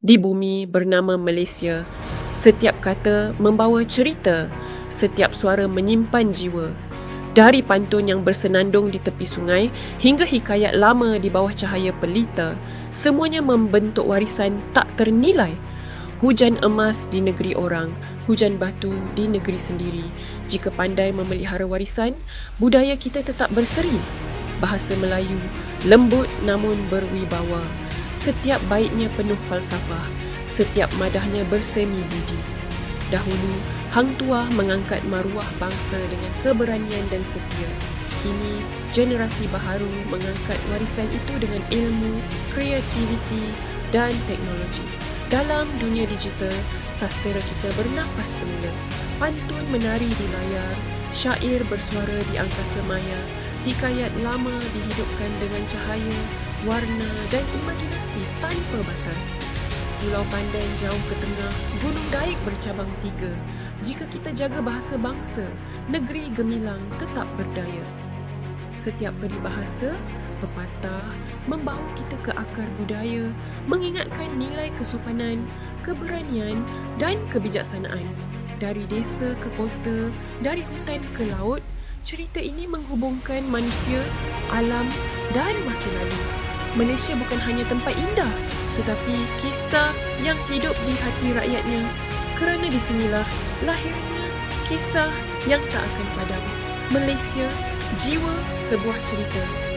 di bumi bernama Malaysia. Setiap kata membawa cerita, setiap suara menyimpan jiwa. Dari pantun yang bersenandung di tepi sungai hingga hikayat lama di bawah cahaya pelita, semuanya membentuk warisan tak ternilai. Hujan emas di negeri orang, hujan batu di negeri sendiri. Jika pandai memelihara warisan, budaya kita tetap berseri. Bahasa Melayu, lembut namun berwibawa. Setiap baitnya penuh falsafah, setiap madahnya bersemi budi. Dahulu, Hang Tuah mengangkat maruah bangsa dengan keberanian dan setia. Kini, generasi baharu mengangkat warisan itu dengan ilmu, kreativiti dan teknologi. Dalam dunia digital, sastera kita bernafas semula. Pantun menari di layar, syair bersuara di angkasa maya, hikayat lama dihidupkan dengan cahaya, warna dan imajinasi tanpa batas. Pulau Pandan jauh ke tengah, Gunung Daik bercabang 3. Jika kita jaga bahasa bangsa, negeri gemilang tetap berdaya. Setiap peribahasa, pepatah membawa kita ke akar budaya, mengingatkan nilai kesopanan, keberanian dan kebijaksanaan. Dari desa ke kota, dari hutan ke laut, cerita ini menghubungkan manusia, alam dan masa lalu. Malaysia bukan hanya tempat indah, tetapi kisah yang hidup di hati rakyatnya. Kerana di sinilah lahirnya kisah yang tak akan padam. Malaysia, jiwa sebuah cerita.